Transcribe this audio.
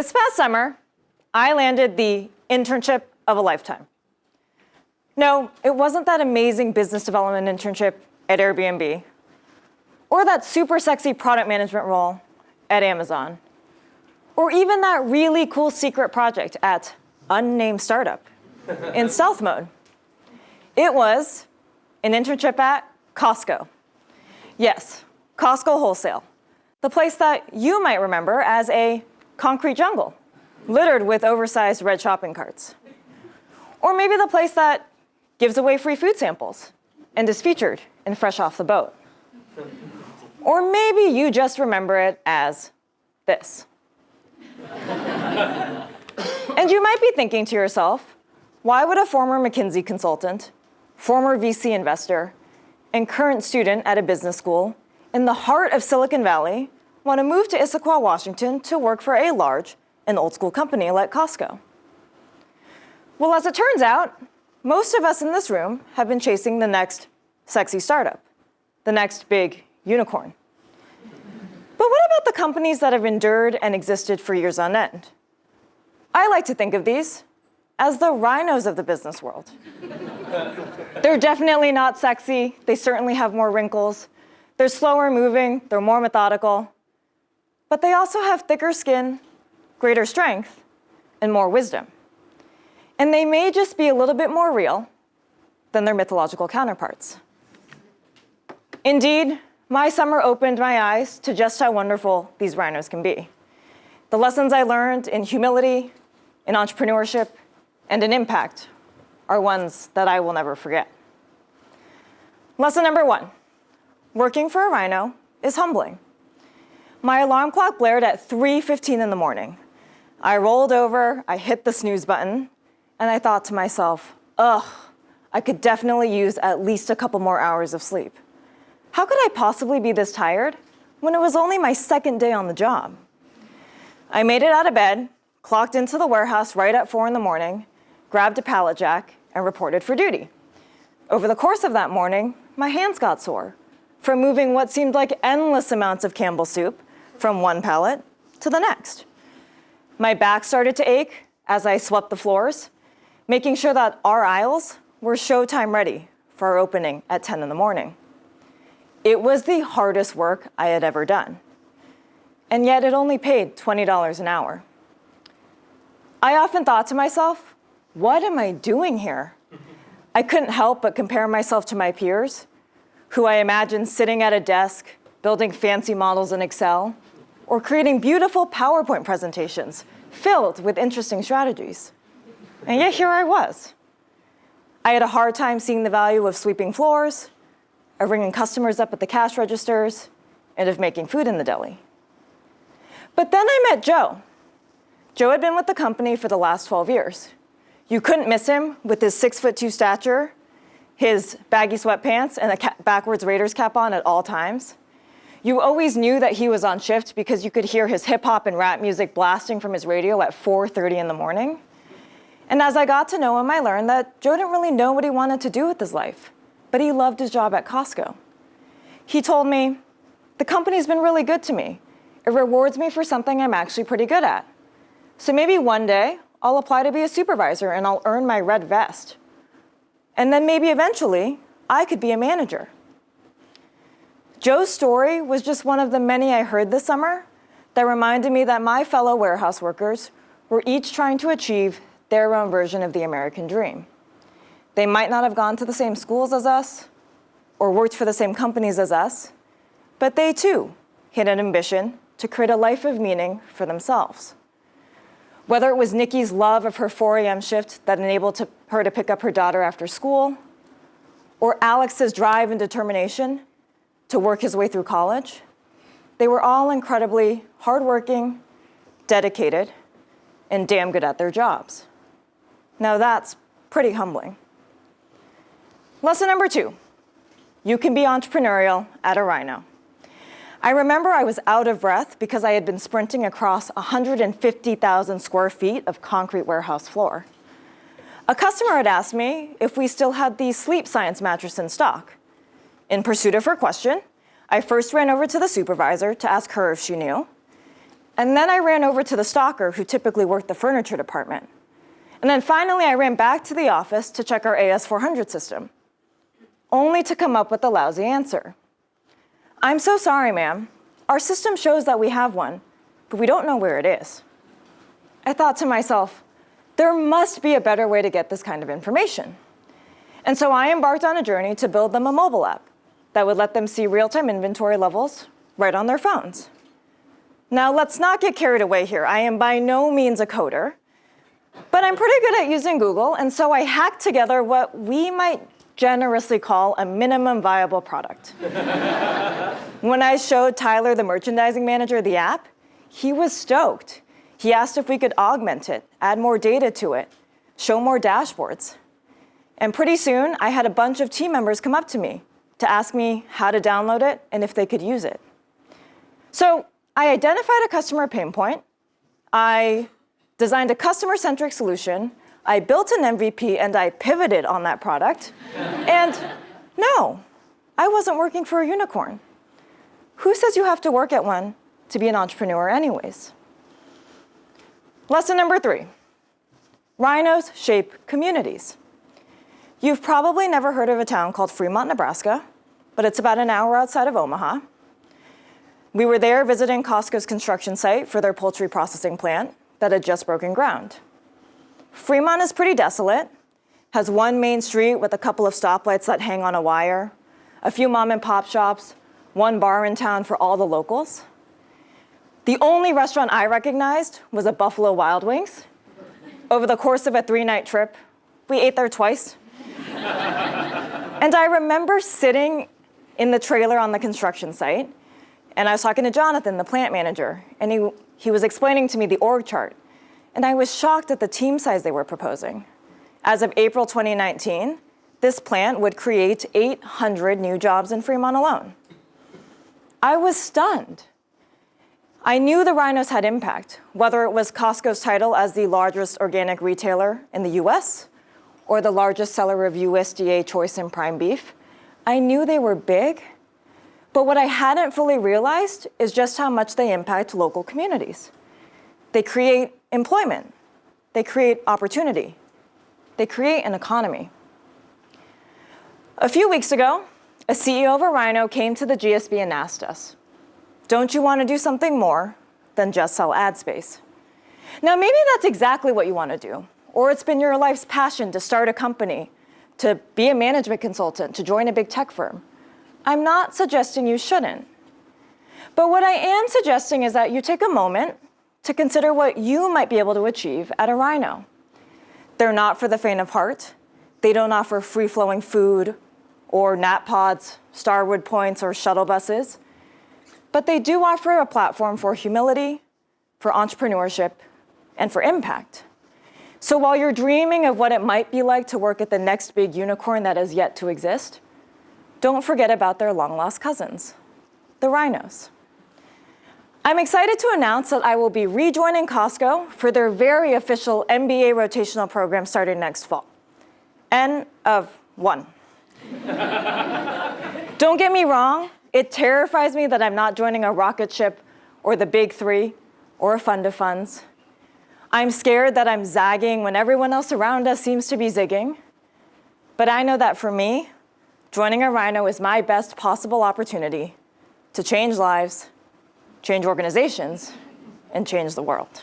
This past summer, I landed the internship of a lifetime. No, it wasn't that amazing business development internship at Airbnb, or that super sexy product management role at Amazon, or even that really cool secret project at unnamed startup in stealth mode. It was an internship at Costco. Yes, Costco Wholesale, the place that you might remember as a concrete jungle, littered with oversized red shopping carts. Or maybe the place that gives away free food samples and is featured in Fresh Off the Boat. Or maybe you just remember it as this. And you might be thinking to yourself, why would a former McKinsey consultant, former VC investor, and current student at a business school in the heart of Silicon Valley want to move to Issaquah, Washington to work for a large and old school company like Costco? Well, as it turns out, most of us in this room have been chasing the next sexy startup, the next big unicorn. But what about the companies that have endured and existed for years on end? I like to think of these as the Rhinos of the business world. They're definitely not sexy. They certainly have more wrinkles. They're slower moving. They're more methodical. But they also have thicker skin, greater strength, and more wisdom. And they may just be a little bit more real than their mythological counterparts. Indeed, my summer opened my eyes to just how wonderful these rhinos can be. The lessons I learned in humility, in entrepreneurship, and in impact are ones that I will never forget. Lesson number 1, working for a rhino is humbling. My alarm clock blared at 3:15 in the morning. I rolled over, I hit the snooze button, and I thought to myself, ugh, I could definitely use at least a couple more hours of sleep. How could I possibly be this tired when it was only my second day on the job? I made it out of bed, clocked into the warehouse right at 4 in the morning, grabbed a pallet jack, and reported for duty. Over the course of that morning, my hands got sore from moving what seemed like endless amounts of Campbell's soup from one pallet to the next. My back started to ache as I swept the floors, making sure that our aisles were showtime ready for our opening at 10 in the morning. It was the hardest work I had ever done. And yet it only paid $20 an hour. I often thought to myself, what am I doing here? I couldn't help but compare myself to my peers, who I imagined sitting at a desk, building fancy models in Excel, or creating beautiful PowerPoint presentations filled with interesting strategies. And yet here I was. I had a hard time seeing the value of sweeping floors, of ringing customers up at the cash registers, and of making food in the deli. But then I met Joe. Joe had been with the company for the last 12 years. You couldn't miss him with his 6'2" stature, his baggy sweatpants, and a backwards Raiders cap on at all times. You always knew that he was on shift because you could hear his hip hop and rap music blasting from his radio at 4:30 in the morning. And as I got to know him, I learned that Joe didn't really know what he wanted to do with his life, but he loved his job at Costco. He told me, the company's been really good to me. It rewards me for something I'm actually pretty good at. So maybe one day I'll apply to be a supervisor and I'll earn my red vest. And then maybe eventually I could be a manager. Joe's story was just one of the many I heard this summer that reminded me that my fellow warehouse workers were each trying to achieve their own version of the American dream. They might not have gone to the same schools as us or worked for the same companies as us, but they too had an ambition to create a life of meaning for themselves. Whether it was Nikki's love of her 4 a.m. shift that enabled her to pick up her daughter after school, or Alex's drive and determination to work his way through college, they were all incredibly hardworking, dedicated, and damn good at their jobs. Now that's pretty humbling. Lesson number 2, you can be entrepreneurial at a Rhino. I remember I was out of breath because I had been sprinting across 150,000 square feet of concrete warehouse floor. A customer had asked me if we still had the Sleep Science mattress in stock. In pursuit of her question, I first ran over to the supervisor to ask her if she knew. And then I ran over to the stalker who typically worked the furniture department. And then finally, I ran back to the office to check our AS400 system, only to come up with a lousy answer. I'm so sorry, ma'am. Our system shows that we have one, but we don't know where it is. I thought to myself, there must be a better way to get this kind of information. And so I embarked on a journey to build them a mobile app that would let them see real-time inventory levels right on their phones. Now, let's not get carried away here. I am by no means a coder, but I'm pretty good at using Google, and so I hacked together what we might generously call a minimum viable product. When I showed Tyler, the merchandising manager, the app, he was stoked. He asked if we could augment it, add more data to it, show more dashboards. And pretty soon, I had a bunch of team members come up to me to ask me how to download it and if they could use it. So I identified a customer pain point. I designed a customer-centric solution. I built an MVP, and I pivoted on that product. And no, I wasn't working for a unicorn. Who says you have to work at one to be an entrepreneur anyways? Lesson number 3, rhinos shape communities. You've probably never heard of a town called Fremont, Nebraska, but it's about an hour outside of Omaha. We were there visiting Costco's construction site for their poultry processing plant that had just broken ground. Fremont is pretty desolate, has one main street with a couple of stoplights that hang on a wire, a few mom and pop shops, one bar in town for all the locals. The only restaurant I recognized was a Buffalo Wild Wings. Over the course of a 3-night trip, we ate there twice. And I remember sitting in the trailer on the construction site, and I was talking to Jonathan, the plant manager, and he was explaining to me the org chart. And I was shocked at the team size they were proposing. As of April 2019, this plant would create 800 new jobs in Fremont alone. I was stunned. I knew the rhinos had impact, whether it was Costco's title as the largest organic retailer in the US or the largest seller of USDA choice and prime beef. I knew they were big, but what I hadn't fully realized is just how much they impact local communities. They create employment. They create opportunity. They create an economy. A few weeks ago, a CEO of a rhino came to the GSB and asked us, don't you want to do something more than just sell ad space? Now, maybe that's exactly what you want to do, or it's been your life's passion to start a company, to be a management consultant, to join a big tech firm. I'm not suggesting you shouldn't. But what I am suggesting is that you take a moment to consider what you might be able to achieve at a rhino. They're not for the faint of heart. They don't offer free-flowing food or nap pods, Starwood points, or shuttle buses. But they do offer a platform for humility, for entrepreneurship, and for impact. So while you're dreaming of what it might be like to work at the next big unicorn that is yet to exist, don't forget about their long-lost cousins, the rhinos. I'm excited to announce that I will be rejoining Costco for their very official MBA rotational program starting next fall. N of 1. Don't get me wrong, it terrifies me that I'm not joining a rocket ship or the big 3 or a fund of funds. I'm scared that I'm zagging when everyone else around us seems to be zigging. But I know that for me, joining a rhino is my best possible opportunity to change lives, change organizations, and change the world.